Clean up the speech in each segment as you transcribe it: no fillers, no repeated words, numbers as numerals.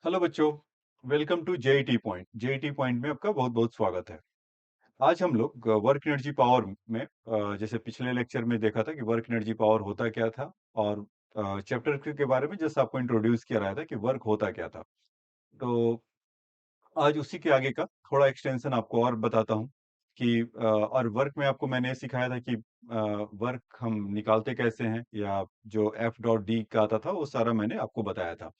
Hello बच्चों। Welcome to JET point. JET point में आपका बहुत बहुत स्वागत है। आज हम लोग वर्क एनर्जी पावर में जैसे पिछले लेक्चर में देखा था कि वर्क एनर्जी पावर होता क्या था, और चैप्टर के बारे में जैसे आपको इंट्रोड्यूस किया रहा था कि वर्क होता क्या था। तो आज उसी के आगे का थोड़ा एक्सटेंशन आपको और बताता हूँ कि और वर्क में आपको मैंने सिखाया था कि वर्क हम निकालते कैसे हैं, या जो एफ डॉट डी का आता था वो सारा मैंने आपको बताया था।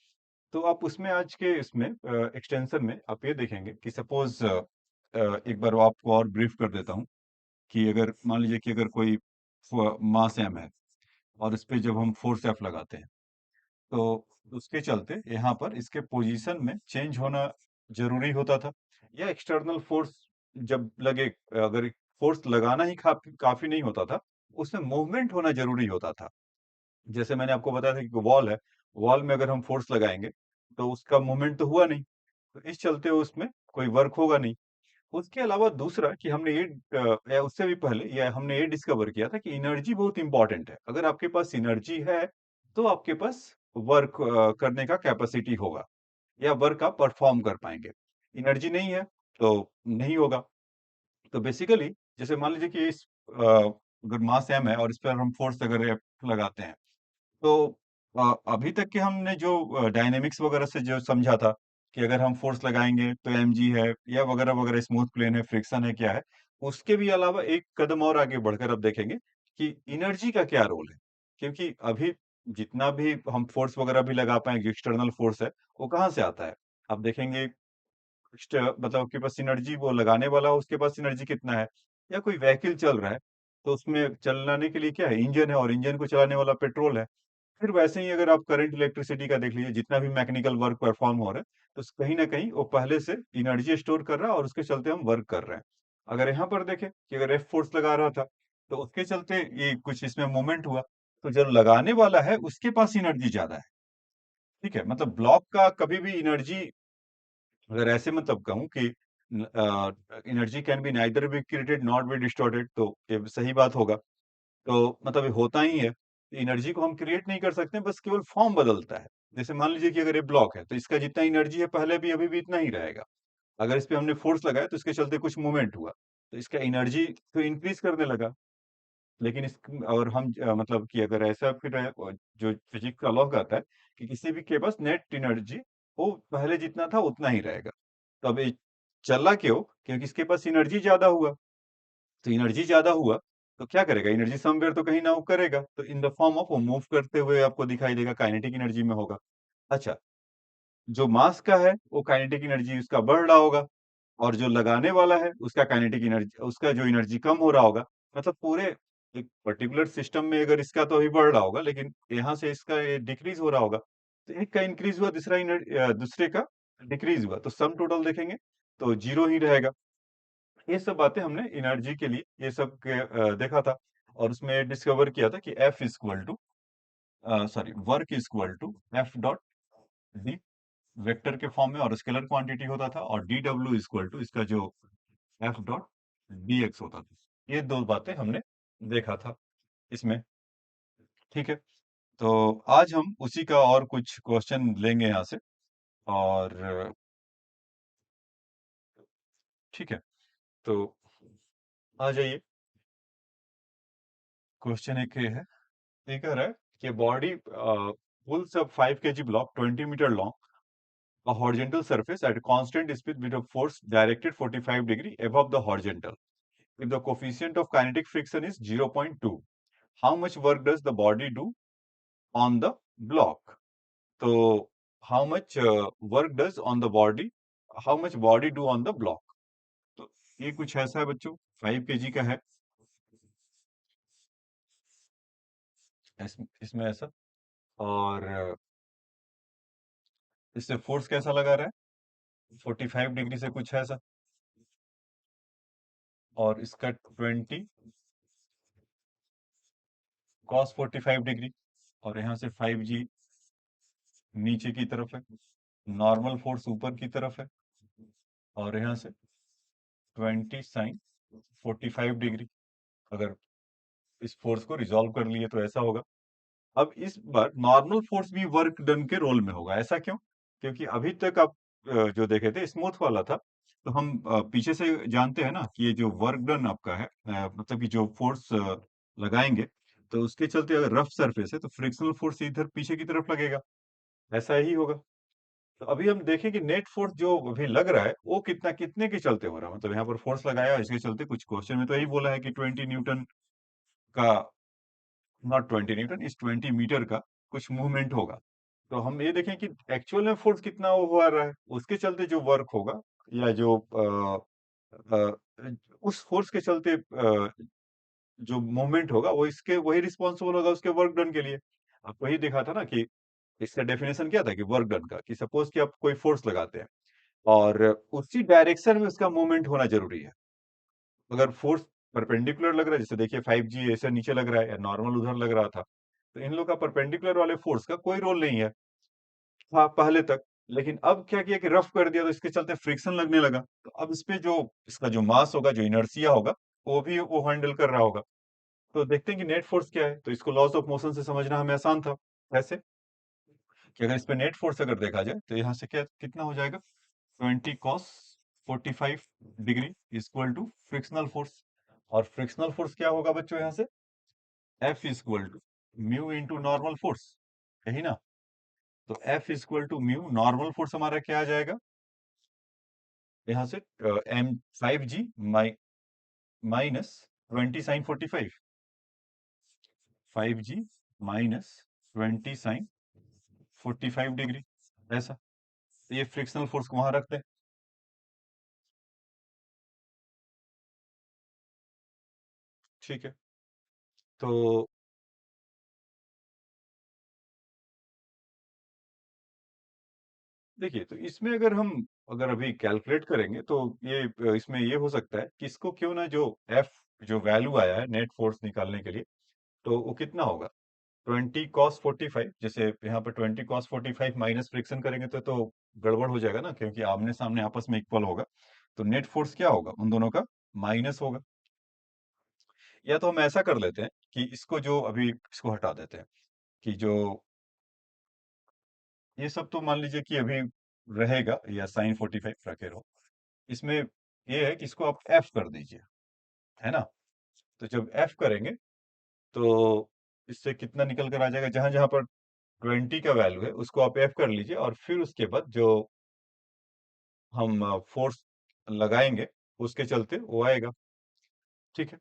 तो आप उसमें आज के इसमें एक्सटेंशन में आप ये देखेंगे कि सपोज एक बार आपको और ब्रीफ कर देता हूँ कि अगर मान लीजिए कि अगर कोई मास एम है और इस पे जब हम फोर्स एफ लगाते हैं, तो उसके चलते यहाँ पर इसके पोजीशन में चेंज होना जरूरी होता था, या एक्सटर्नल फोर्स जब लगे, अगर फोर्स लगाना ही काफी काफी नहीं होता था, उसमें मूवमेंट होना जरूरी होता था। जैसे मैंने आपको बताया था कि वॉल है, वॉल में अगर हम फोर्स लगाएंगे तो उसका मूवमेंट तो हुआ नहीं, तो इस चलते उसमें कोई वर्क होगा नहीं। उसके अलावा दूसरा कि हमने ये या उससे भी पहले या हमने ये डिस्कवर किया था कि एनर्जी बहुत इंपॉर्टेंट है। अगर आपके पास एनर्जी है तो आपके पास वर्क करने का कैपेसिटी होगा, या वर्क आप परफॉर्म कर पाएंगे। एनर्जी नहीं है तो नहीं होगा। तो बेसिकली जैसे मान लीजिए कि इस अगर मास एम है और इस पर हम फोर्स अगर F लगाते हैं, तो अभी तक के हमने जो डायनेमिक्स वगैरह से जो समझा था कि अगर हम फोर्स लगाएंगे तो mg है या वगैरह वगैरह, स्मूथ प्लेन है, फ्रिक्शन है, क्या है, उसके भी अलावा एक कदम और आगे बढ़कर अब देखेंगे कि एनर्जी का क्या रोल है। क्योंकि अभी जितना भी हम फोर्स वगैरह भी लगा पाएंगे, एक्सटर्नल फोर्स है, वो कहाँ से आता है। आप देखेंगे मतलब आपके पास एनर्जी, वो लगाने वाला उसके पास एनर्जी कितना है। या कोई व्हीकल चल रहा है तो उसमें चलाने के लिए क्या है, इंजन है, और इंजन को चलाने वाला पेट्रोल है। फिर वैसे ही अगर आप करंट इलेक्ट्रिसिटी का देख लीजिए, जितना भी मैकेनिकल वर्क परफॉर्म हो रहा है, तो कहीं ना कहीं वो पहले से एनर्जी स्टोर कर रहा है और उसके चलते हम वर्क कर रहे हैं। अगर यहाँ पर देखें कि अगर एफ फोर्स लगा रहा था तो उसके चलते ये कुछ इसमें मूवमेंट हुआ, तो जो लगाने वाला है उसके पास एनर्जी ज्यादा है। ठीक है, मतलब ब्लॉक का कभी भी एनर्जी, अगर ऐसे मतलब कहूँ कि energy can be neither be created not be distorted, तो ये सही बात होगा। तो मतलब ये होता ही है। एनर्जी को हम क्रिएट नहीं कर सकते, बस केवल फॉर्म बदलता है। जैसे मान लीजिए कि अगर ये ब्लॉक है तो इसका जितना एनर्जी है पहले भी अभी भी इतना ही रहेगा। अगर इस पे हमने फोर्स लगाया तो इसके चलते कुछ मूवमेंट हुआ, तो इसका एनर्जी तो इंक्रीज करने लगा। लेकिन इस और हम मतलब कि अगर ऐसा फिर जो फिजिक्स का लॉ कहता है कि किसी भी के पास नेट एनर्जी वो पहले जितना था उतना ही रहेगा। तो अब ये चला क्यों, क्योंकि इसके पास एनर्जी ज्यादा हुआ। तो एनर्जी ज्यादा हुआ तो क्या करेगा, एनर्जी समवेयर तो कहीं ना वो करेगा, तो इन द फॉर्म ऑफ वो मूव करते हुए आपको दिखाई देगा, काइनेटिक एनर्जी में होगा। अच्छा, जो मास का है वो काइनेटिक एनर्जी उसका बढ़ रहा होगा, और जो लगाने वाला है उसका काइनेटिक एनर्जी, उसका जो एनर्जी कम हो रहा होगा। मतलब पूरे एक पर्टिकुलर सिस्टम में अगर इसका तो अभी बढ़ रहा होगा, लेकिन यहाँ से इसका डिक्रीज हो रहा होगा। तो एक का इंक्रीज हुआ, दूसरे का डिक्रीज हुआ, तो सम टोटल देखेंगे तो जीरो ही रहेगा। ये सब बातें हमने एनर्जी के लिए ये सब देखा था। और उसमें डिस्कवर किया था कि F equal to sorry work equal to F dot D, vector के फॉर्म में और स्केलर क्वांटिटी होता था, और डी डब्ल्यू इक्वल टू इसका जो एफ डॉट डी एक्स होता था। ये दो बातें हमने देखा था इसमें। ठीक है, तो आज हम उसी का और कुछ क्वेश्चन लेंगे यहाँ से। और ठीक है, तो आ जाइए। क्वेश्चन एक ये है, ये कह रहा है कि body pulls a 5 kg block 20 meter long, a horizontal surface at a constant speed with a force directed 45 degree above the horizontal. If the coefficient of kinetic friction is 0.2, how much work does the body do on the block? So, how much work does on the body, how much body do on the block? तो ये कुछ ऐसा है बच्चों, 5 kg का है। इसमें ऐसा, और इससे फोर्स कैसा लगा रहा है, 45 डिग्री से कुछ ऐसा, और इसका 20 कॉस 45 डिग्री, और यहाँ से 5g नीचे की तरफ है, नॉर्मल फोर्स ऊपर की तरफ है, और यहाँ से 20 sin 45 डिग्री। अगर इस फोर्स को रिजॉल्व कर लिए तो ऐसा होगा। अब इस बार नॉर्मल फोर्स भी वर्क डन के रोल में होगा, ऐसा क्यों? क्योंकि अभी तक आप जो देखे थे स्मूथ वाला था, तो हम पीछे से जानते हैं ना कि ये जो वर्क डन आपका है, मतलब कि जो फोर्स लगाएंगे, तो उसके चलते अगर रफ सरफेस है तो फ्रिक्शनल फोर्स इधर पीछे की तरफ लगेगा, ऐसा ही होगा। तो अभी हम देखें कि नेट फोर्स जो अभी लग रहा है वो कितना कितने के चलते हो रहा है, मतलब यहाँ पर फोर्स लगाया इसके चलते कुछ क्वेश्चन में तो यही बोला है कि 20 न्यूटन का, नॉट 20 न्यूटन, इस 20 मीटर का कुछ मूवमेंट होगा। तो हम ये देखें कि एक्चुअल में फोर्स कितना वो हो रहा है, उसके चलते जो वर्क होगा या जो उस फोर्स के चलते जो मूवमेंट होगा वो इसके वही रिस्पॉन्सिबल होगा उसके वर्क डन के लिए। आपको वही देखा था ना कि इसका डेफिनेशन क्या था कि वर्क डन का, कि सपोज कि आप कोई फोर्स लगाते हैं और उसी डायरेक्शन में उसका मूवमेंट होना जरूरी है। अगर फोर्स परपेंडिकुलर लग रहा है, जैसे देखिए 5G ऐसे नीचे लग रहा है या नॉर्मल उधर लग रहा था, तो इन लोग का परपेंडिकुलर वाले फोर्स का कोई रोल नहीं है, हाँ पहले तक। लेकिन अब क्या किया कि रफ कर दिया तो इसके चलते फ्रिक्शन लगने लगा, तो अब इस पे जो इसका जो मास होगा, जो इनर्शिया होगा, वो हैंडल कर रहा होगा। तो देखते हैं कि नेट फोर्स क्या है, तो इसको लॉस ऑफ मोशन से समझना हमें आसान था। ऐसे कि अगर इस पे नेट फोर्स अगर देखा जाए तो यहाँ से क्या कितना हो जाएगा, 20 cos 45 degree equal to frictional force. और फ्रिक्शनल फोर्स क्या होगा बच्चों यहाँ से, F इक्वल to mu into normal force, यही ना। तो F इक्वल टू म्यू नॉर्मल फोर्स हमारा क्या आ जाएगा यहाँ से, M5G minus 20 sin 45, 5G minus 20 sin 45 degree, ऐसा। तो ये फ्रिक्शनल फोर्स को वहां रखते हैं। ठीक है। तो देखिए, तो इसमें अगर हम अगर अभी कैलकुलेट करेंगे तो ये इसमें ये हो सकता है कि इसको क्यों ना जो एफ जो वैल्यू आया है नेट फोर्स निकालने के लिए, तो वो कितना होगा, 20 cos 45, जैसे यहाँ पर 20 cos 45 माइनस फ्रिक्शन करेंगे तो गड़बड़ हो जाएगा ना, क्योंकि आमने सामने आपस में इक्वल होगा। तो नेट फोर्स क्या होगा उन दोनों का, माइनस होगा। या तो हम ऐसा कर लेते हैं कि इसको जो अभी इसको हटा देते हैं, कि जो ये सब तो मान लीजिए कि अभी रहेगा, या sin 45 रखे रहो। इसमें ये है कि इसको आप एफ कर दीजिए, है ना। तो जब एफ करेंगे तो इससे कितना निकल कर आ जाएगा, जहां जहां पर 20 का वैल्यू है उसको आप एफ कर लीजिए, और फिर उसके बाद जो हम फोर्स लगाएंगे उसके चलते वो आएगा। ठीक है।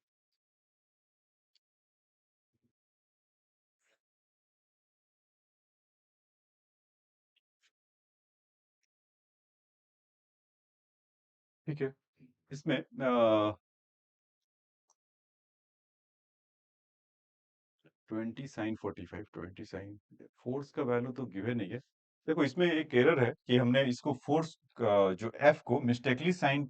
ठीक है। इसमें 20 sin 45, 20 sin, फोर्स का वैल्यू तो गिवन नहीं है। देखो इसमें एक एरर है कि हमने इसको फोर्स का जो एफ को मिस्टेकली sin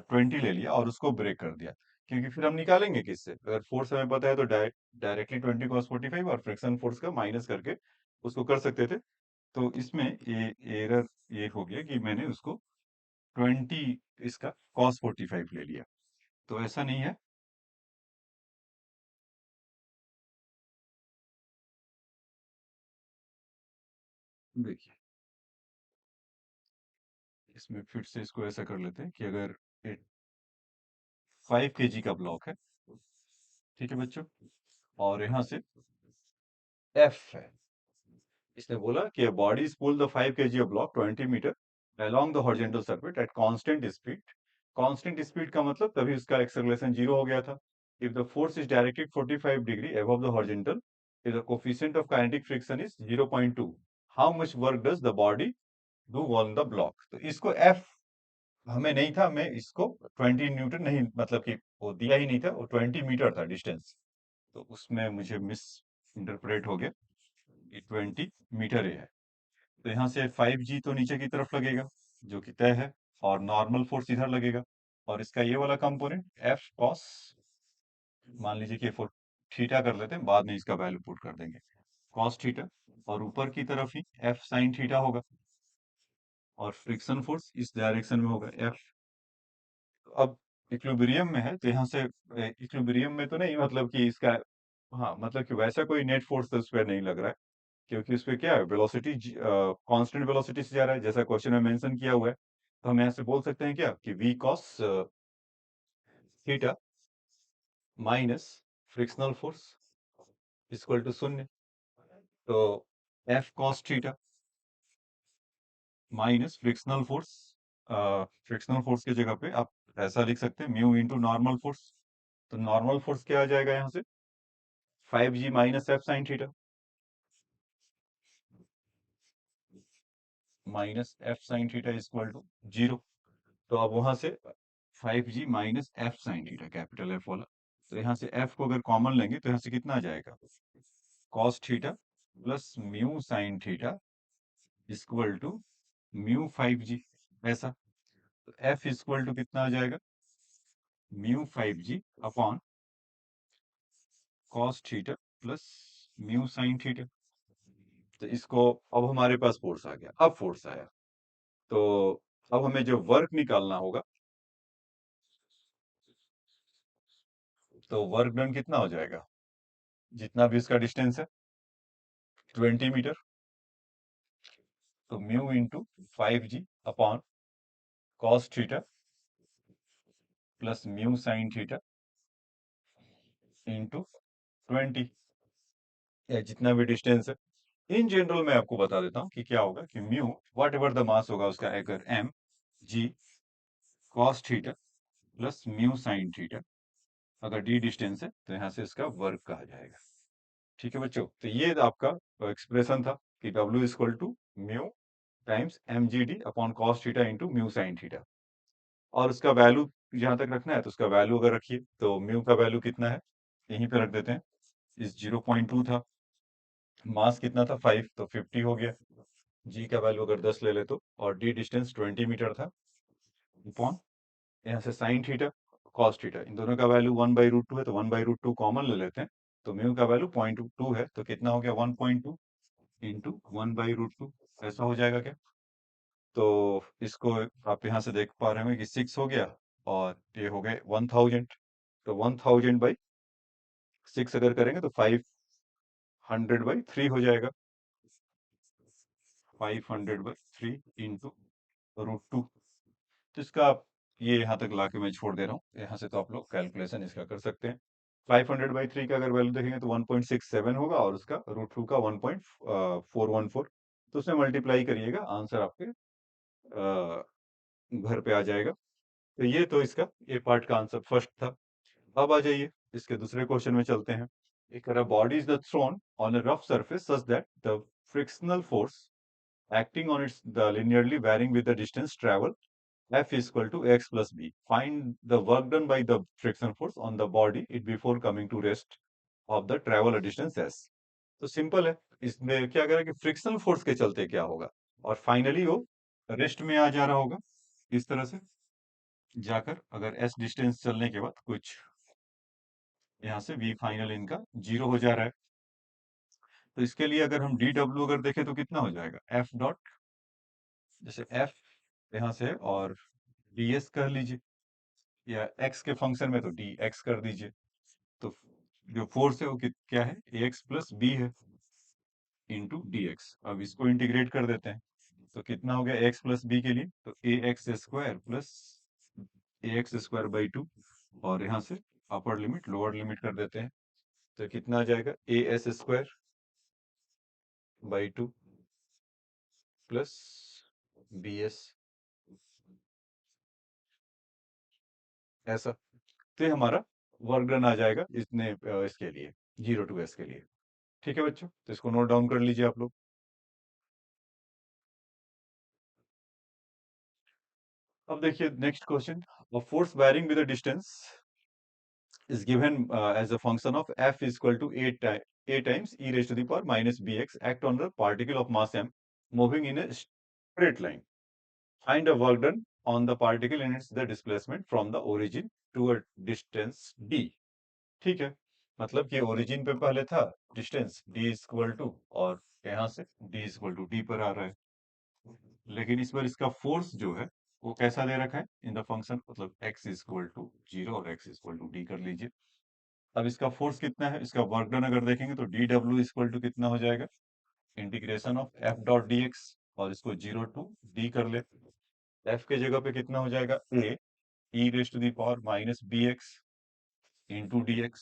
20 ले लिया और उसको ब्रेक कर दिया, क्योंकि फिर हम निकालेंगे किससे, अगर फोर्स हमें पता है तो डायरेक्टली 20 cos 45 और फ्रिक्शन फोर्स का माइनस करके उसको कर सकते थे। तो इसमें ये एरर ये हो गया कि मैंने उसको 20 इसका cos 45 ले लिया, तो ऐसा नहीं है। देखिए इसमें फिर से इसको ऐसा कर लेते हैं कि अगर 5 kg का ब्लॉक है, ठीक है बच्चों, और यहाँ से एफ है, इसने बोला कि body is pull the 5 kg off block 20 meter along the horizontal surface at constant speed। Constant speed का मतलब तभी उसका एक्सेलरेशन जीरो हो गया था। If the force is directed 45 degree above the horizontal, if the coefficient of kinetic friction is 0.2, how much work does the body do on the block। तो इसको F हमें नहीं था, मैं इसको 20 न्यूटन नहीं, मतलब कि वो दिया ही नहीं था, वो 20 मीटर था डिस्टेंस, तो उसमें मुझे मिस इंटरप्रेट हो गया, ये 20 मीटर ही है। तो यहाँ से 5G तो नीचे की तरफ लगेगा जो कि तय है, और नॉर्मल फोर्स इधर लगेगा, और इसका ये वाला कंपोनेंट एफ कॉस, मान लीजिए कि फोर थीटा कर लेते हैं, बाद में इसका वैल्यू पुट कर देंगे, कॉस थीटा, और ऊपर की तरफ ही एफ साइन थीटा होगा, और फ्रिक्शन फोर्स इस डायरेक्शन में होगा एफ। अब इक्विलिब्रियम में है तो यहाँ से इक्विलिब्रियम में तो नहीं, मतलब कि इसका, हाँ मतलब कि वैसा कोई नेट फोर्स तो उस पर नहीं लग रहा है, क्योंकि उसपे क्या है, वेलोसिटी कांस्टेंट वेलोसिटी से जा रहा है, जैसा क्वेश्चन में मेंशन किया हुआ है। तो हम यहाँ से बोल सकते हैं क्या कि v cos theta minus frictional force equal to 0। तो f cos theta minus frictional force, frictional force की जगह पे आप ऐसा लिख सकते हैं म्यू इंटू नॉर्मल फोर्स। तो नॉर्मल फोर्स क्या आ जाएगा यहाँ से, 5g minus F sine theta, minus F sine theta equal to 0। तो अब वहां से 5g minus F sine theta, capital F वाला, तो यहाँ से एफ को अगर कॉमन लेंगे तो यहाँ से कितना आ जाएगा, cos theta plus mu sine theta equal to mu 5g, ऐसा। तो एफ इक्वल टू कितना आ जाएगा, mu 5g upon cos theta plus mu sine theta. तो इसको, अब हमारे पास फोर्स आ गया, अब फोर्स आया। तो अब हमें जो वर्क निकालना होगा, तो वर्क डन कितना हो जाएगा, जितना भी इसका डिस्टेंस है 20 मीटर। तो mu into 5g upon cos theta plus mu sine theta into 20, या जितना भी डिस्टेंस है। इन जनरल मैं आपको बता देता हूँ कि क्या होगा कि mu whatever the mass होगा उसका, अगर M G cos theta plus mu sine theta, अगर डी डिस्टेंस है तो यहाँ से इसका वर्क कहा जाएगा। ठीक है बच्चों, तो ये आपका एक्सप्रेशन था कि W equal to mu times M G D upon cos theta into mu sine theta. और उसका वैल्यू जहां तक रखना है, तो उसका वैल्यू अगर रखिए तो म्यू का वैल्यू कितना है, यहीं पे रख देते हैं। इस 0.2 था, मास कितना था 5, तो 50 हो गया। जी का वैल्यू अगर 10 ले ले तो, और डी डिस्टेंस 20 मीटर था, अपॉन यहाँ से साइन थीटा कॉस थीटा, इन दोनों का वैल्यू 1/√2 है, तो 1/√2 कॉमन ले लेते हैं। तो म्यू का वैल्यू 0.2 है, तो कितना हो गया 1.2 इंटू 1/√2, ऐसा हो जाएगा क्या। तो इसको आप यहाँ से देख पा रहे होंगे कि 6 हो गया, और ये हो गए 1000। तो 1000/6 अगर करेंगे तो 500/3 हो जाएगा, 500/3 इंटू √2। तो इसका आप ये यहाँ तक लाके मैं छोड़ दे रहा हूँ, यहाँ से तो आप लोग कैलकुलेशन इसका कर सकते हैं। 500/3 का अगर वैल्यू देखेंगे तो 1.67 होगा, और उसका √2 का 1.414। तो उसमें मल्टीप्लाई करिएगा, आंसर आपके घर पे आ जाएगा। तो ये तो इसका ये पार्ट का आंसर फर्स्ट था। अब आ जाइए इसके दूसरे क्वेश्चन में चलते हैं। एक body is the thrown on a rough surface such that the frictional force acting on its the linearly varying with the distance travel F is equal to x plus b. Find the work done by the friction force on the body it before coming to rest of the travel distance s. तो simple है, इसमें क्या करें कि frictional force के चलते क्या होगा, और फाइनली वो रेस्ट में आ जा रहा होगा इस तरह से जाकर, अगर एस डिस्टेंस चलने के बाद कुछ यहाँ से वी फाइनल इनका 0 हो जा रहा है। तो इसके लिए अगर हम डी डब्ल्यू अगर देखें तो कितना हो जाएगा, एफ डॉट, जैसे एफ यहाँ से, और डी एस कर लीजिए, या एक्स के फंक्शन में तो डी एक्स कर दीजिए। तो जो फोर्स है वो क्या है, ए एक्स प्लस बी है इंटू डी एक्स। अब इसको इंटीग्रेट कर देते हैं, तो कितना हो गया एक्स प्लस बी के लिए, तो a x square plus a x square by 2, और यहाँ से अपर लिमिट लोअर लिमिट कर देते हैं। तो कितना आ जाएगा, ए एस स्क्वायर बाई 2 प्लस बी एस, ऐसा। तो ये हमारा वर्क डन आ जाएगा इतने इसके लिए 0 to s के लिए। ठीक है बच्चों, तो इसको नोट डाउन कर लीजिए आप लोग। अब देखिए next question, force varying with the distance is given as a function of f is equal to a times e raised to the power minus bx act on the particle of mass m moving in a straight line. Find a work done on the particle and its the displacement from the origin to a distance d. ठीक है, मतलब कि origin पे पहले था distance d equal to, और यहाँ से d इक्वल टू d पर आ रहा है। लेकिन इस बार इसका फोर्स जो है वो कैसा दे रखा है इन द फंक्शन, मतलब x इक्वल टू 0 और x इक्वल टू d कर लीजिए। अब इसका फोर्स कितना है, इसका वर्क डन अगर देखेंगे तो डी डब्ल्यू इक्वल टू कितना हो जाएगा, integration of F dot D x, और इसको 0 to d कर ले। एफ के जगह पे कितना हो जाएगा, a e raise to the power minus b x into d x,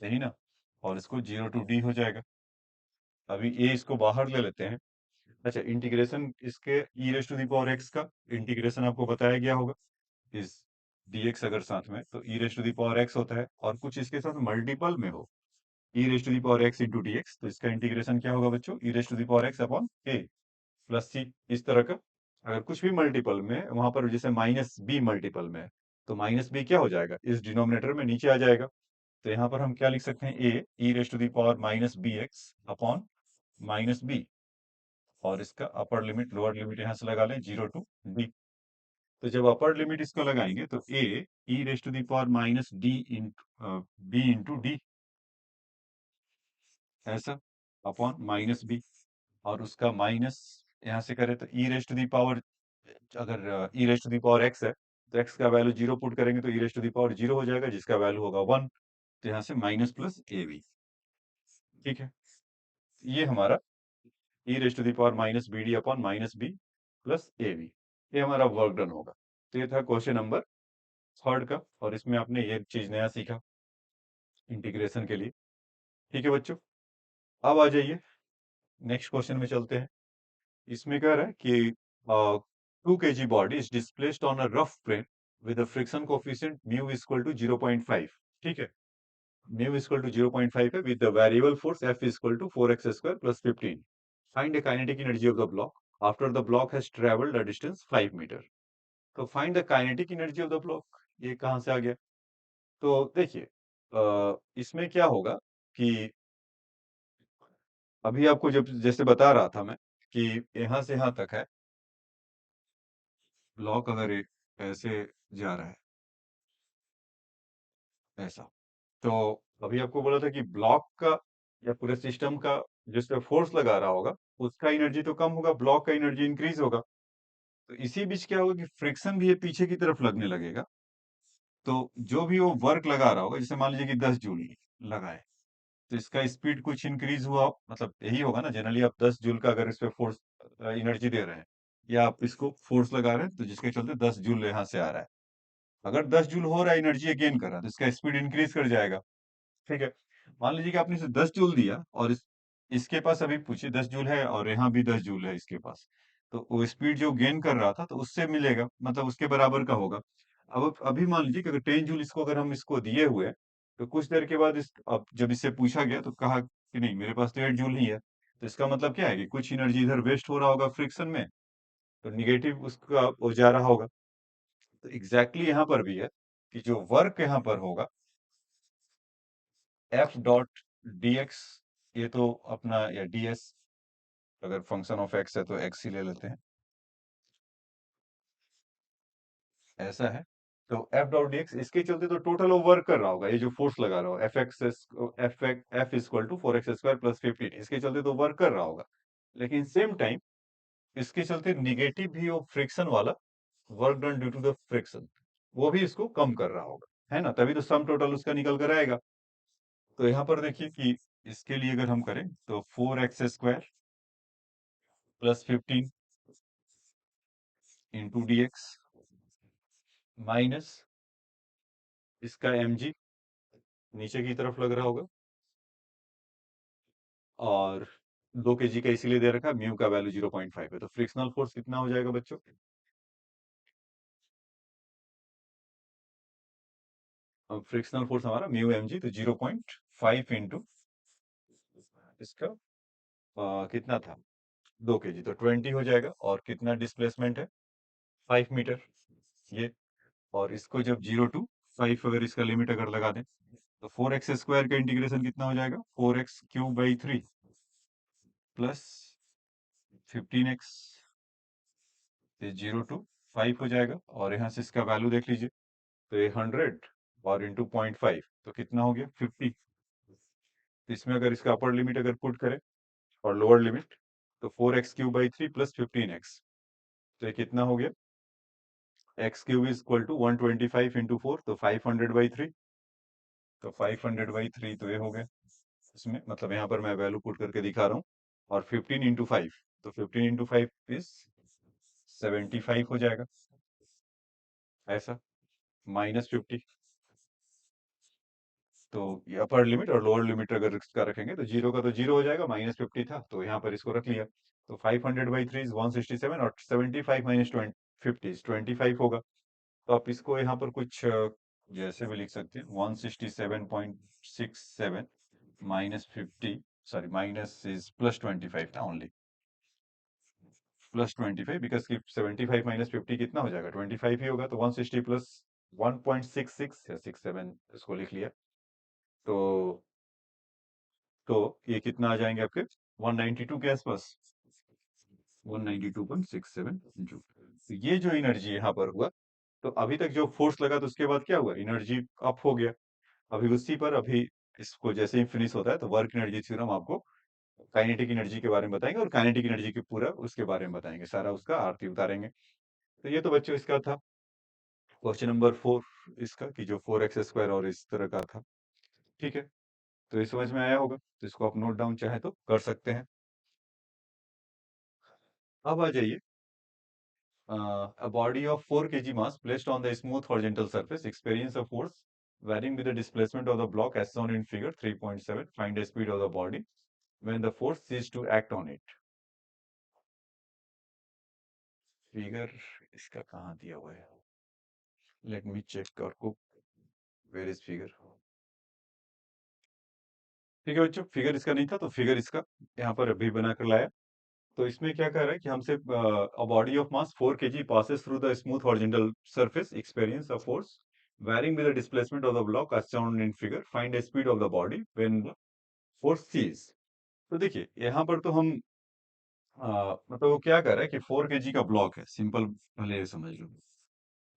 सही ना। और इसको 0 to d हो जाएगा। अभी ए इसको बाहर ले लेते हैं। अच्छा, इंटीग्रेशन इसके e raise to the power x का इंटीग्रेशन आपको बताया गया होगा। इस dx अगर साथ में, तो e raise to the power x होता है, और कुछ इसके साथ मल्टीपल में हो e raise to the power x into d x, तो इसका इंटीग्रेशन क्या होगा बच्चों, e raise to the power x upon a plus c, इस तरह का। अगर कुछ भी मल्टीपल में वहां पर जैसे माइनस बी मल्टीपल में है, तो माइनस बी क्या हो जाएगा, इस डिनोमिनेटर में नीचे आ जाएगा। तो यहाँ पर हम क्या लिख सकते हैं, a e raise to the power minus b x upon minus b, और इसका अपर लिमिट लोअर लिमिट यहाँ से लगा लें 0 to d। तो जब अपर लिमिट इसका लगाएंगे तो a e raise to the power minus d into b into d, ऐसा, अपॉन माइनस बी, और उसका माइनस यहाँ से करें तो e raise to the power, अगर e raise to the power x है तो एक्स का वैल्यू 0 पुट करेंगे तो e raise to the power 0 हो जाएगा, जिसका वैल्यू होगा 1। तो यहाँ से माइनस प्लस ए बी, ठीक है। ये हमारा e raise to the power minus b d upon minus b plus a b, ये हमारा वर्क डन होगा। तो ये था क्वेश्चन नंबर थर्ड का, और इसमें आपने ये चीज नया सीखा इंटीग्रेशन के लिए। ठीक है बच्चों, अब आ जाइए नेक्स्ट क्वेश्चन में चलते हैं। इसमें कह रहा है कि 2 kg body is displaced on a rough plane with a friction coefficient mu equal to 0.5, ठीक है। म्यू इक्वल टू 0.5 है, with the variable force F equal to 4x square plus 15। Find the kinetic energy of the block after the block has travelled a distance 5 metre. तो find the kinetic energy of the block, ये कहां से आ गया। तो देखिए, इसमें क्या होगा कि अभी आपको जब जैसे बता रहा था मैं कि यहां से यहां तक है ब्लॉक, अगर एक ऐसे जा रहा है ऐसा, तो अभी आपको बोला था कि ब्लॉक का या पूरे सिस्टम का जिस पे फोर्स लगा रहा होगा उसका एनर्जी तो कम होगा, ब्लॉक का एनर्जी इंक्रीज होगा। तो इसी बीच क्या होगा कि फ्रिक्शन भी ये पीछे की तरफ लगने लगेगा। तो जो भी वो वर्क लगा रहा होगा, जैसे मान लीजिए कि 10 जूल लगाए, तो इसका स्पीड कुछ इंक्रीज हुआ, मतलब यही होगा ना जनरली। आप 10 जूल का अगर इस पे फोर्स एनर्जी दे रहे हैं, या आप इसको फोर्स लगा रहे हैं, तो जिसके चलते 10 जूल यहाँ से आ रहा है। अगर 10 जूल हो रहा है एनर्जी गेन कर रहा है, तो इसका स्पीड इंक्रीज कर जाएगा, ठीक है। मान लीजिए कि आपने इसे 10 जूल दिया, और इसके पास अभी पूछिए 10 जूल है, और यहाँ भी 10 जूल है इसके पास। तो वो स्पीड जो गेन कर रहा था तो उससे मिलेगा, मतलब उसके बराबर का होगा। अब अभी मान लीजिए कि अगर 10 जूल इसको अगर हम इसको दिए हुए हैं, तो कुछ देर के बाद अब जब इससे पूछा गया तो कहा कि नहीं मेरे पास तो 8 जूल ही है। तो इसका मतलब क्या है कि कुछ एनर्जी इधर वेस्ट हो रहा होगा फ्रिक्शन में, तो निगेटिव उसका हो जा रहा होगा। तो एग्जैक्टली यहाँ पर भी है कि जो वर्क यहाँ पर होगा एफ डॉट डी एक्स, ये तो अपना, या डी एस, अगर फंक्शन ऑफ एक्स है तो एक्स ही ले लेते हैं, ऐसा है। तो एफ डॉट डी एक्स, इसके चलते तो टोटल वो वर्क कर रहा होगा, ये जो फोर्स लगा रहा होगा F X F equal to 4x square plus 15, इसके चलते तो वर्क कर रहा होगा। लेकिन सेम टाइम इसके चलते निगेटिव भी वो फ्रिक्शन वाला work done due to the friction, वो भी इसको कम कर रहा होगा, है ना। तभी तो सम टोटल उसका निकल कर आएगा। तो यहाँ पर देखिए कि इसके लिए अगर हम करें तो 4x square plus 15 into d x minus इसका mg नीचे की तरफ लग रहा होगा, और 2 kg का इसीलिए दे रखा है, म्यू का वैल्यू 0.5 है। तो फ्रिक्शनल फोर्स कितना हो जाएगा बच्चों, फ्रिक्शनल फोर्स हमारा म्यू mg, तो 0.5 इंटू इसका कितना था 2 kg, तो 20 हो जाएगा। और कितना डिस्प्लेसमेंट है 5 मीटर, ये। और इसको जब 0 to 5 अगर इसका लिमिट अगर लगा दें, तो 4x स्क्वायर का इंटीग्रेशन कितना हो जाएगा, 4x³ प्लस 15x, 0 to 5 हो जाएगा। और यहाँ से इसका वैल्यू देख लीजिए, तो ये 100 और इंटू 0.5, तो कितना हो गया 50। तो इसमें अगर इसका अपर लिमिट अगर पुट करें और लोअर लिमिट, तो 4x³ प्लस 15x, तो ये कितना हो गया, x³ is equal to 125 into 4, तो 500/3। तो 500/3 तो ये हो गया इसमें, मतलब यहाँ पर मैं वैल्यू पुट करके दिखा रहा हूँ। और 15 × 5, तो 15 × 5 इज 75 हो जाएगा, ऐसा, -50। तो ये अपर लिमिट और लोअर लिमिट अगर इसका रखेंगे तो जीरो का तो जीरो हो जाएगा, -50 था तो यहाँ पर इसको रख लिया। तो 500/3 इज 167, और 75 माइनस 50 इज 25 होगा। तो आप इसको यहाँ पर कुछ जैसे भी लिख सकते हैं, 167.67 -50, सॉरी, माइनस इज +25 ना, ओनली +25, बिकॉज कि 75 माइनस 50 कितना हो जाएगा, 25 ही होगा। तो 160 प्लस 1.66 या 67 इसको लिख लिया। तो तो ये कितना आ जाएंगे आपके 192 के आसपास, 192.67 जूल। तो ये जो एनर्जी यहाँ पर हुआ, तो अभी तक जो फोर्स लगा तो उसके बाद क्या हुआ, एनर्जी अप हो गया। अभी उसी पर अभी इसको जैसे ही फिनिश होता है तो वर्क एनर्जी थ्योरम आपको काइनेटिक एनर्जी के बारे में बताएंगे, और काइनेटिक एनर्जी के पूरा उसके बारे में बताएंगे, सारा उसका आरती उतारेंगे। तो ये तो बच्चों इसका था क्वेश्चन नंबर 4, इसका कि जो 4x² और इस तरह का था। ठीक है, तो ये समझ में आया होगा, तो इसको आप नोट डाउन चाहे तो कर सकते हैं। अब आ जाइए, a body of 4 kg mass placed on the smooth horizontal surface experience a force varying with the displacement of the block as shown in figure 3.7. Find the speed of the body when the force ceases to act on it. Figure इसका कहाँ दिया हुआ है, let me check और को, where is figure. ठीक है बच्चों, फिगर इसका नहीं था तो फिगर इसका यहाँ पर अभी बना कर लाया। तो इसमें क्या कह रहा है कि हमसे a body of mass 4 kg passes through the smooth horizontal surface experience a force varying with the displacement of the block as shown in figure. Find the speed of the body when the force cease. तो देखिए यहाँ पर तो हम मतलब वो क्या कर रहा है कि 4 kg का ब्लॉक है, सिंपल भले ये समझ लो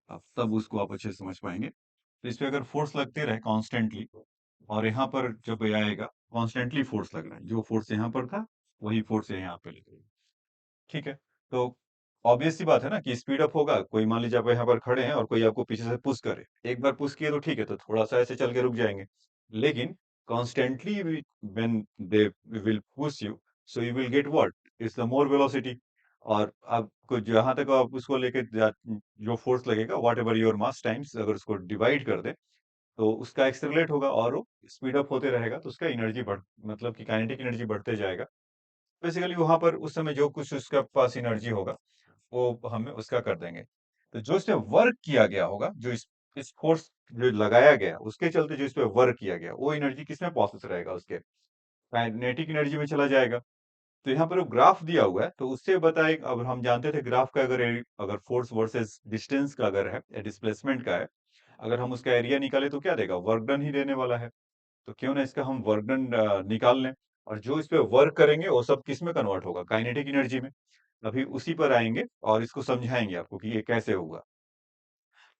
आप, तब उसको आप अच्छे से समझ पाएंगे। तो इस पे अगर फोर्स लगते रहे कॉन्स्टेंटली, और यहाँ पर जब ये आएगा कॉन्स्टेंटली फोर्स लग रहा है, जो फोर्स यहाँ पर था वही फोर्स यहाँ पे लगेगा। ठीक है, तो ऑब्वियस सी बात है ना कि स्पीड अप होगा। कोई मान लीजिए आप यहाँ पर खड़े हैं और कोई आपको पीछे से पुश करे, एक बार पुश किए तो ठीक है, तो थोड़ा सा ऐसे चल के रुक जाएंगे। लेकिन constantly when they will push you, so you will get what, it's the more velocity. और आपको जहां तक आप उसको लेके जो फोर्स लगेगा, what ever your mass times, अगर उसको डिवाइड कर दे तो उसका एक्सेलरेट होगा और वो स्पीड अप होते रहेगा, तो उसका एनर्जी बढ़, मतलब कि काइनेटिक एनर्जी बढ़ते जाएगा। बेसिकली वहां पर उस समय जो कुछ उसका पास एनर्जी होगा वो हमें उसका कर देंगे। तो जो इस पे वर्क किया गया होगा, जो इस फोर्स जो लगाया गया उसके चलते जो इस पे वर्क किया गया, वो एनर्जी किसमें प्रोसेस रहेगा, उसके काइनेटिक एनर्जी में चला जाएगा। तो यहाँ पर वो ग्राफ दिया हुआ है, तो उससे बताए, अब हम जानते थे ग्राफ का अगर अगर फोर्स वर्सेस डिस्टेंस का अगर है या डिस्प्लेसमेंट का है, अगर हम उसका एरिया निकाले तो क्या देगा, वर्क डन ही देने वाला है। तो क्यों ना इसका हम वर्क डन निकाल लें, और जो इस पे वर्क करेंगे वो सब किस में कन्वर्ट होगा, काइनेटिक एनर्जी में। अभी उसी पर आएंगे और इसको समझाएंगे आपको कि ये कैसे होगा।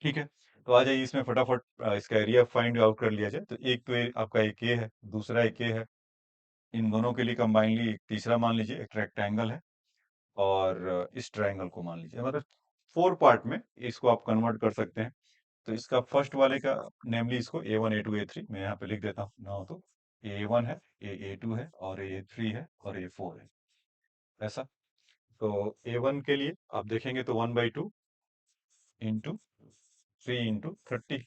ठीक है, तो आ जाइए इसमें फटाफट इसका एरिया फाइंड आउट कर लिया जाए। तो एक तो आपका एक ये है, दूसरा एक ये है, इन दोनों के लिए कंबाइनली एक तीसरा मान लीजिए, एक रेक्टेंगल है, और इस ट्रायंगल को मान लीजिए, मतलब 4 पार्ट में इसको आप कन्वर्ट कर सकते हैं। तो इसका फर्स्ट वाले का नेमली इसको A1 A2 A3 मैं यहाँ पे लिख देता हूँ ना, हो तो A1 है, A2 है, और A3 है, और A4 है, ऐसा। तो A1 के लिए आप देखेंगे तो 1/2 इंटू 3 × 30,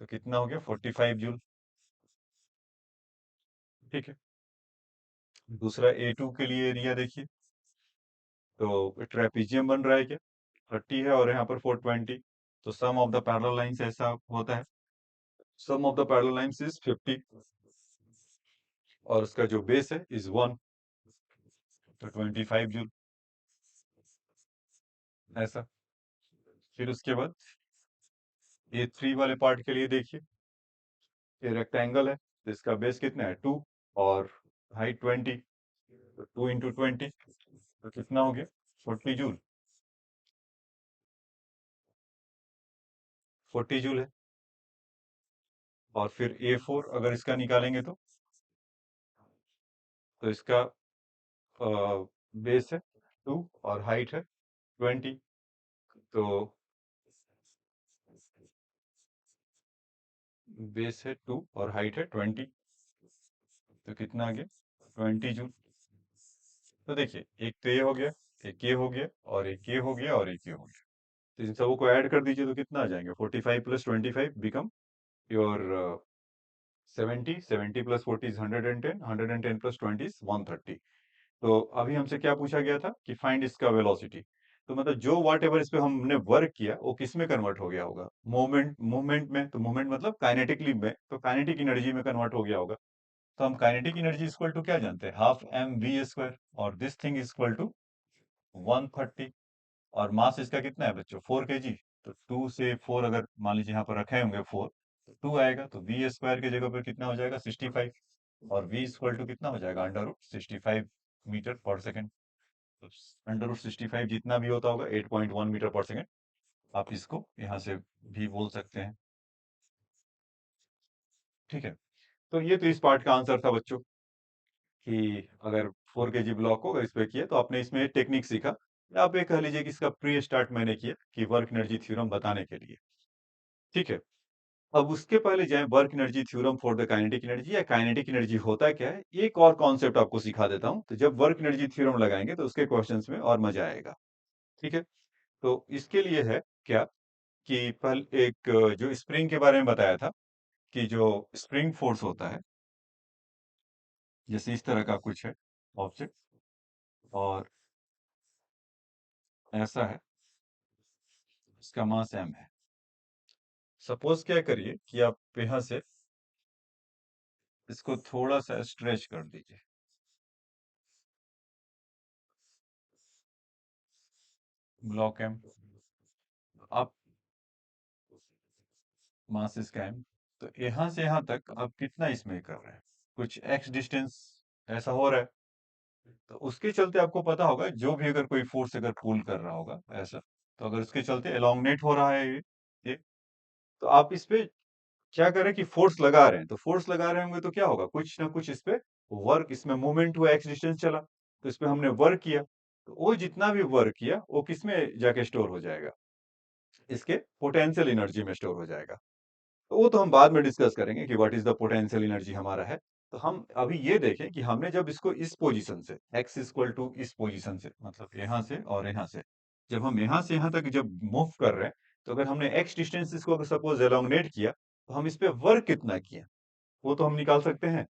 तो कितना हो गया, 45 जूल। ठीक है, दूसरा A2 के लिए एरिया देखिए, तो ट्रेपीजियम बन रहा है क्या, 30 है और यहाँ पर 420, तो sum of the parallel lines ऐसा होता है, sum of the parallel lines is 50, और उसका जो बेस है इज 1, तो 25 जूल, ऐसा। फिर उसके बाद A3 वाले पार्ट के लिए देखिए, ये रेक्टेंगल है, तो इसका बेस कितना है, 2, और हाइट 20, तो 2 × 20, तो कितना हो गया, 40 जूल, 40 जूल है। और फिर A4 अगर इसका निकालेंगे तो इसका बेस है 2 और हाइट है 20, तो बेस है 2 और हाइट है 20, तो कितना आ गया, 20 जूल। तो देखिए, एक तो ये हो गया, एक ये हो गया, और एक ये हो गया, और एक ये हो गया। तो इन सबको को ऐड कर दीजिए तो कितना आ जाएंगे? 45 plus 25 become your 70, 70 plus 40 is 110, 110 plus 20 is 130। तो अभी हमसे क्या पूछा गया था कि फाइंड इसका वेलोसिटी। तो मतलब जो वॉट एवर इस पे हमने वर्क किया वो किस में कन्वर्ट हो गया होगा? मूवमेंट में। तो मूवमेंट मतलब काइनेटिकली में, तो काइनेटिक एनर्जी में कन्वर्ट हो गया होगा। तो हम काइनेटिक एनर्जी इक्वल टू क्या जानते हैं? हाफ एम वी स्क्वायर, और this thing is equal to 130। और मास इसका कितना है बच्चों? 4 kg। तो 2 से 4 अगर मान लीजिए यहाँ पर रखे होंगे 4, तो 2 आएगा, तो वी स्क्वायर की जगह पर कितना हो जाएगा? 65। और वी इक्वल टू कितना हो जाएगा? अंडर रूट 65 मीटर पर सेकेंड। तो अंडर रूट 65 जितना भी होता होगा 8.1 मीटर पर सेकेंड, आप इसको यहाँ से भी बोल सकते हैं। ठीक है, तो ये तो इस पार्ट का आंसर था बच्चों, कि अगर 4 kg ब्लॉक को अगर इस पे किया तो आपने इसमें टेक्निक सीखा। या आप ये कह लीजिए कि इसका प्री स्टार्ट मैंने किया कि वर्क एनर्जी थ्योरम बताने के लिए। ठीक है, अब उसके पहले जाएं work energy theorem for the kinetic energy, या काइनेटिक एनर्जी होता क्या है, एक और कॉन्सेप्ट आपको सिखा देता हूं। तो जब वर्क एनर्जी थ्योरम लगाएंगे तो उसके क्वेश्चंस में और मजा आएगा। ठीक है, तो इसके लिए है क्या कि पहले एक जो स्प्रिंग के बारे में बताया था, कि जो स्प्रिंग फोर्स होता है, जैसे इस तरह का कुछ है ऑब्जेक्ट, और ऐसा है, इसका मास m है। सपोज क्या करिए कि आप यहाँ से इसको थोड़ा सा स्ट्रेच कर दीजिए, ब्लॉक m। आप मास इसका m, तो यहाँ से यहाँ तक आप कितना इसमें कर रहे हैं? कुछ x डिस्टेंस ऐसा हो रहा है। तो उसके चलते आपको पता होगा, जो भी अगर कोई फोर्स अगर पुल कर रहा होगा ऐसा, तो अगर उसके चलते एलोंगनेट हो रहा है ये, तो आप इस पे क्या करें कि फोर्स लगा रहे हैं। तो फोर्स लगा रहे होंगे तो क्या होगा? कुछ ना कुछ इस पे वर्क, इसमें मूवमेंट हुआ, एक्स डिस्टेंस चला, तो इस पे हमने वर्क किया। तो वो जितना भी वर्क किया वो किस में जाके स्टोर हो जाएगा? इसके पोटेंशियल एनर्जी में स्टोर हो जाएगा। तो वो तो हम बाद में डिस्कस करेंगे कि what is the potential energy हमारा है। तो हम अभी ये देखें कि हमने जब इसको इस पोजीशन से x इक्वल टू इस पोजीशन से, मतलब यहाँ से और यहाँ से, जब हम यहाँ से यहाँ तक जब मूव कर रहे हैं, तो अगर हमने x डिस्टेंस इसको अगर सपोज एलोंगनेट किया, तो हम इस पे वर्क कितना किए वो तो हम निकाल सकते हैं।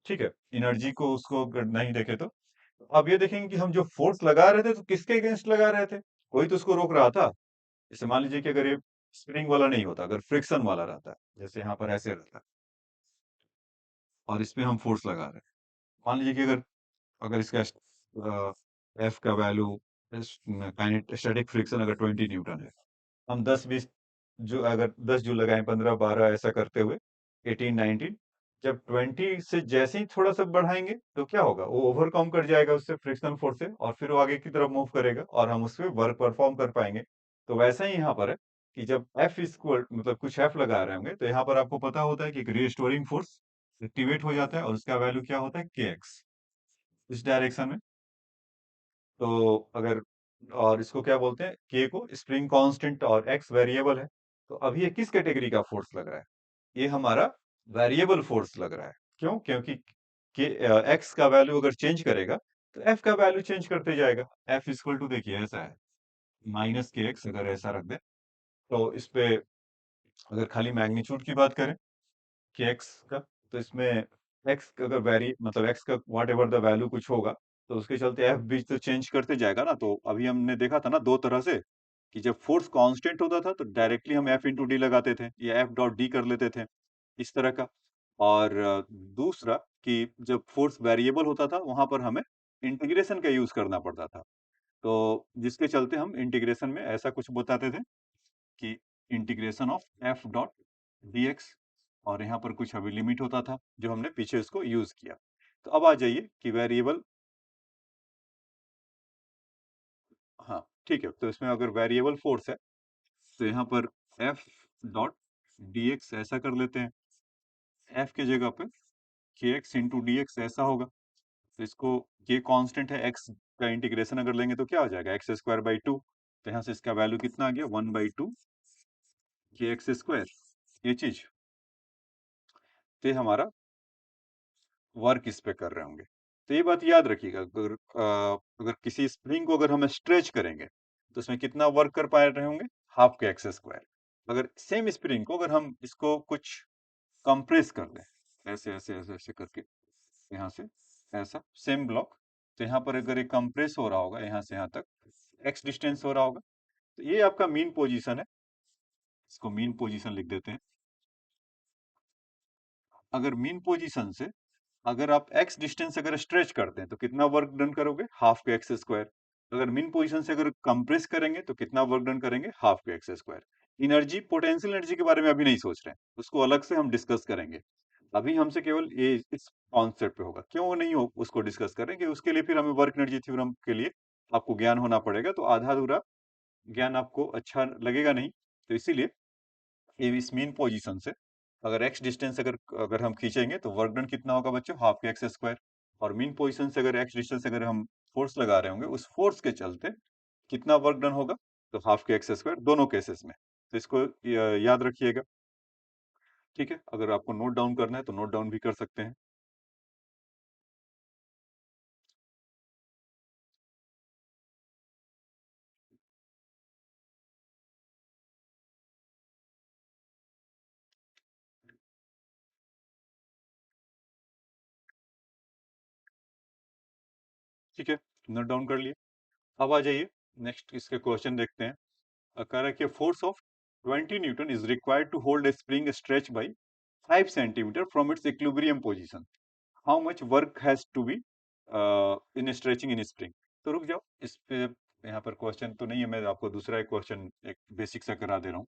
ठीक है, एनर्जी को उसको अगर नहीं देखे तो अब ये देखेंगे कि हम जो फोर्स लगा रहे थे तो किसके अगेंस्ट लगा रहे थे? कोई तो उसको रोक रहा था। जैसे मान लीजिए कि अगर ये स्प्रिंग वाला नहीं होता, अगर फ्रिक्शन वाला रहता, जैसे यहाँ पर ऐसे रहता, और इस पे हम फोर्स लगा रहे हैं, मान लीजिए कि अगर अगर इसका एफ का वैल्यू, स्टैटिक फ्रिक्शन अगर 20 न्यूटन है, हम 10-20 जो अगर 10 जो लगाएं, 15-12 ऐसा करते हुए 18-19, जब 20 से जैसे ही थोड़ा सा बढ़ाएंगे तो क्या होगा? वो ओवरकम कर जाएगा उससे फ्रिक्शन फोर्स से, और फिर वो आगे की तरफ मूव करेगा और हम उस पर वर्क परफॉर्म कर पाएंगे। तो वैसा ही यहाँ पर है कि जब एफ इक्वल मतलब कुछ एफ लगा रहे होंगे, तो यहाँ पर आपको पता होता है कि एक रीस्टोरिंग फोर्स एक्टिवेट हो जाता है, और उसका वैल्यू क्या होता है? के एक्स, इस डायरेक्शन में। तो अगर, और इसको क्या बोलते हैं? के को स्प्रिंग कांस्टेंट, और एक्स वेरिएबल है। तो अभी ये किस कैटेगरी का फोर्स लग रहा है? ये हमारा वेरिएबल फोर्स लग रहा है। क्यों? क्योंकि के एक्स का वैल्यू अगर चेंज करेगा तो एफ का वैल्यू चेंज करते जाएगा। एफ इक्वल टू देखिए ऐसा है, माइनस के एक्स अगर ऐसा रख दे, तो इस पे अगर खाली मैग्नीट्यूड की बात करें कि एक्स का, तो इसमें एक्स अगर वेरी मतलब एक्स का व्हाट एवर द वैल्यू कुछ होगा, तो उसके चलते एफ भी तो चेंज करते जाएगा ना। तो अभी हमने देखा था ना दो तरह से, कि जब फोर्स कांस्टेंट होता था तो डायरेक्टली हम एफ इंटू डी लगाते थे, या एफ डॉट डी कर लेते थे, इस तरह का। और दूसरा कि जब फोर्स वेरिएबल होता था वहां पर हमें इंटीग्रेशन का यूज करना पड़ता था। तो जिसके चलते हम इंटीग्रेशन में ऐसा कुछ बताते थे कि integration of F dot D x, और यहाँ पर कुछ अभी लिमिट होता था जो हमने पीछे उसको यूज किया। तो अब आ जाइए कि वेरिएबल, हाँ ठीक है, तो इसमें अगर वेरिएबल फोर्स है तो यहाँ पर एफ डॉट डी एक्स ऐसा कर लेते हैं, एफ की जगह पे के एक्स इंटू डी एक्स ऐसा होगा। तो इसको, ये कांस्टेंट है, एक्स का इंटीग्रेशन अगर लेंगे तो क्या हो जाएगा? X square by two. तो यहाँ से इसका वैल्यू कितना आ गया? 1/2 के एक्स स्क्वायर, ये चीज। तो ये हमारा वर्क इस पे कर रहे होंगे। तो ये बात याद रखिएगा, अगर किसी स्प्रिंग को अगर हम स्ट्रेच करेंगे तो उसमें कितना वर्क कर पा रहे होंगे, हाफ के एक्स स्क्वायर। अगर सेम स्प्रिंग को अगर हम इसको कुछ कंप्रेस कर दें, ऐसे ऐसे ऐसे ऐसे करके, यहाँ से ऐसा सेम ब्लॉक, तो यहाँ पर अगर ये कंप्रेस हो रहा होगा यहाँ से यहाँ तक, एक्स डिस्टेंस हो रहा होगा, तो ये आपका मीन पोजीशन है। इसको मीन पोजीशन लिख देते हैं। अगर मीन पोजीशन से अगर आप एक्स डिस्टेंस अगर स्ट्रेच करते हैं तो कितना वर्क डन करोगे, हाफ के एक्स स्क्वायर। अगर मीन पोजीशन से अगर कंप्रेस करेंगे तो कितना वर्क डन करेंगे, half K X square. Energy, potential energy के बारे में अभी नहीं सोच रहे हैं, उसको अलग से हम डिस्कस करेंगे। अभी हमसे केवल ये इस कॉन्सेप्ट पे होगा, क्यों नहीं हो उसको डिस्कस करेंगे। उसके लिए फिर हमें वर्क एनर्जी थ्योरम के लिए आपको ज्ञान होना पड़ेगा, तो आधा अधूरा ज्ञान आपको अच्छा लगेगा नहीं। तो इसीलिए ये इस मीन पोजीशन से अगर एक्स डिस्टेंस अगर अगर हम खींचेंगे तो वर्क डन कितना होगा बच्चों, हाफ के एक्स स्क्वायर। और मीन पोजीशन से अगर एक्स डिस्टेंस अगर हम फोर्स लगा रहे होंगे, उस फोर्स के चलते कितना वर्क डन होगा, तो हाफ के एक्स स्क्वायर, दोनों केसेस में। तो इसको याद रखिएगा। ठीक है, अगर आपको नोट डाउन करना है तो नोट डाउन भी कर सकते हैं। ठीक है, नोट डाउन कर लिए। अब आ जाइए नेक्स्ट इसके क्वेश्चन देखते हैं। कह रहा है कि force of 20 newton is required to hold a spring stretch by 5 centimeter from its equilibrium position. How much work has to be in stretching in spring. तो रुक जाओ, इस पे यहाँ पर क्वेश्चन तो नहीं है, मैं आपको दूसरा एक क्वेश्चन एक बेसिक सा करा दे रहा हूँ।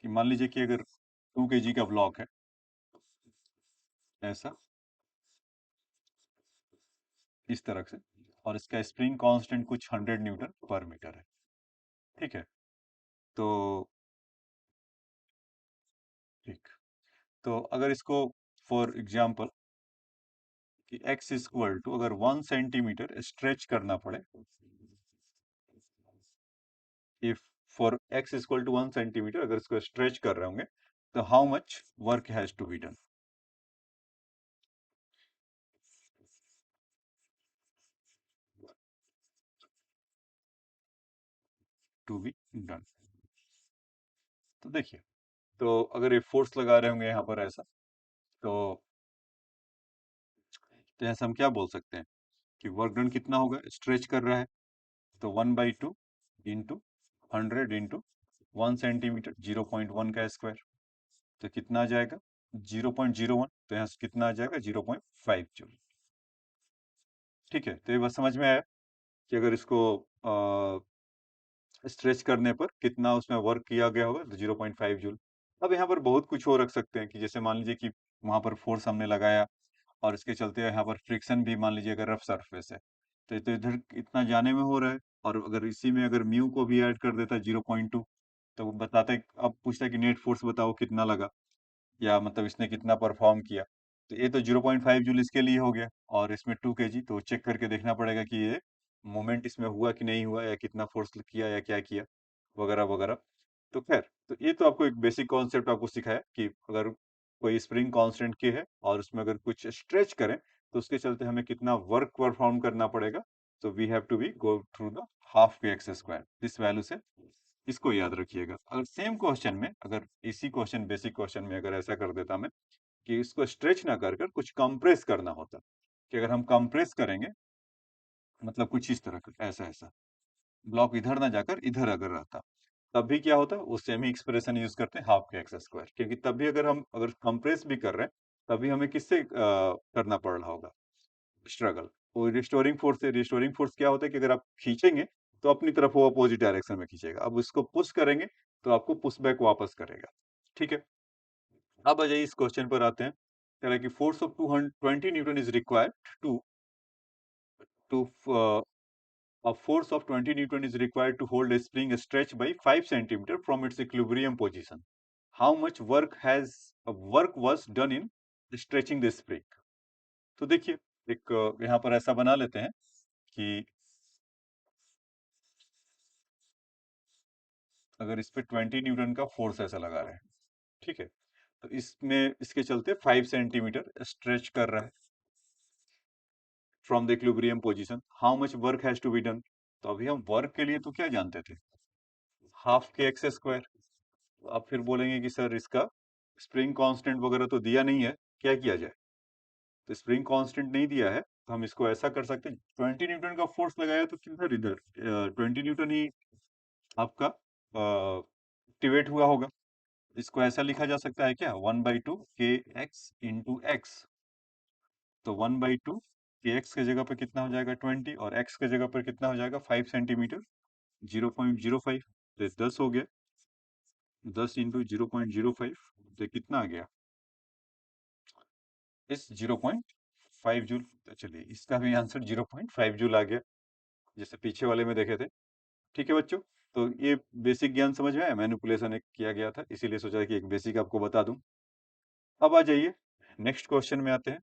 कि मान लीजिए कि अगर 2 kg का ब्लॉक है, ऐसा इस तरह से, और इसका स्प्रिंग कांस्टेंट कुछ 100 न्यूटन पर मीटर है। ठीक है, तो ठीक, तो अगर इसको फॉर एग्जांपल कि x इक्वल टू अगर 1 सेंटीमीटर स्ट्रेच करना पड़े, if for x equal to 1 centimeter अगर इसको स्ट्रेच कर रहे होंगे, तो how much work has to be done to be done. तो देखिए, तो अगर ये फोर्स लगा रहे होंगे यहाँ पर ऐसा, तो ऐसा हम क्या बोल सकते हैं कि वर्क डन कितना होगा, स्ट्रेच कर रहा है, तो 1/2 इंटू 100 इंटू 1 सेंटीमीटर, 0.1 का स्क्वायर, तो कितना आ जाएगा 0.01। तो यहाँ से कितना आ जाएगा 0.5 जूल। ठीक है, तो ये बस समझ में आया कि अगर इसको स्ट्रेच करने पर कितना उसमें वर्क किया गया होगा, तो 0.5 जूल। अब यहाँ पर बहुत कुछ और रख सकते हैं कि जैसे मान लीजिए कि वहां पर फोर्स हमने लगाया और इसके चलते यहाँ पर फ्रिक्शन भी मान लीजिए अगर रफ सरफेस है, तो इधर इतना जाने में हो रहा है। और अगर इसी में अगर म्यू को भी ऐड कर देता है 0.2, तो वो बताता है, अब पूछता है कि नेट फोर्स बताओ कितना लगा, या मतलब इसने कितना परफॉर्म किया। तो ये तो 0.5 जूल इसके लिए हो गया, और इसमें 2 kg, तो चेक करके देखना पड़ेगा कि ये मोमेंट इसमें हुआ कि नहीं हुआ, या कितना फोर्स किया या क्या किया, वगैरह वगैरह। तो खैर, तो ये तो आपको एक बेसिक कॉन्सेप्ट आपको सिखाया कि अगर कोई स्प्रिंग कांस्टेंट की है और उसमें अगर कुछ स्ट्रेच करें, तो उसके चलते हमें कितना वर्क परफॉर्म करना पड़ेगा। तो we have to be go through the half K X square, this value से इसको याद रखिएगा। अगर सेम क्वेश्चन में, अगर इसी क्वेश्चन बेसिक क्वेश्चन में अगर ऐसा कर देता मैं कि इसको स्ट्रेच ना कर कर कुछ कंप्रेस करना होता, कि अगर हम कंप्रेस करेंगे, मतलब कुछ इस तरह का, ऐसा ऐसा ब्लॉक इधर ना जाकर इधर अगर रहता, तब भी क्या होता, वो सेम ही एक्सप्रेशन यूज करते हैं, हाफ के एक्स स्क्वायर। क्योंकि तब भी अगर हम अगर कंप्रेस भी कर रहे हैं, तभी हमें किससे करना पड़ रहा होगा, स्ट्रगल। वो रिस्टोरिंग फोर्स है। रिस्टोरिंग फोर्स क्या होता है कि अगर आप खींचेंगे तो अपनी तरफ वो अपोजिट डायरेक्शन में खींचेगा, अब उसको पुश करेंगे तो आपको पुश बैक वापस करेगा। ठीक है, अब आ जाइए इस क्वेश्चन पर आते हैं। कह रहा है कि force of 220 newton is required to to a force of 20 Newton is required to hold a spring stretched by 5 centimeter from its equilibrium position. How much work was done in stretching the spring? तो देखिए, एक यहाँ पर ऐसा बना लेते हैं कि अगर इस पे 20 न्यूटन का फोर्स ऐसा लगा रहे हैं, ठीक है, तो इसमें इसके चलते 5 सेंटीमीटर स्ट्रेच कर रहा है। From the equilibrium position, how much work has to be done. तो अभी हम वर्क के लिए तो क्या जानते थे, हाफ के एक्स स्क्वायर। आप फिर बोलेंगे कि सर इसका स्प्रिंग कांस्टेंट वगैरह तो दिया नहीं है, क्या किया जाए। तो स्प्रिंग कांस्टेंट नहीं दिया है तो हम इसको ऐसा कर सकते हैं, 20 न्यूटन का फोर्स लगाया तो किधर इधर 20 न्यूटन ही आपका एक्टिवेट हुआ होगा। इसको ऐसा लिखा जा सकता है क्या, 1/2 के एक्स इंटू एक्स। तो 1/2 के एक्स के जगह पर कितना हो जाएगा 20, और एक्स के जगह पर कितना हो जाएगा 5 सेंटीमीटर, 0.05। तो 10 हो गया, 10 इंटू 0.05, तो कितना आ गया इस 0.5 जूल। तो चलिए इसका भी आंसर 0.5 जूल आ गया, जैसे पीछे वाले में देखे थे। ठीक है बच्चों, तो ये बेसिक ज्ञान समझ में आया, मैनिपुलेशन एक किया गया था, इसीलिए सोचा कि एक बेसिक आपको बता दूं। अब आ जाइए नेक्स्ट क्वेश्चन में आते हैं।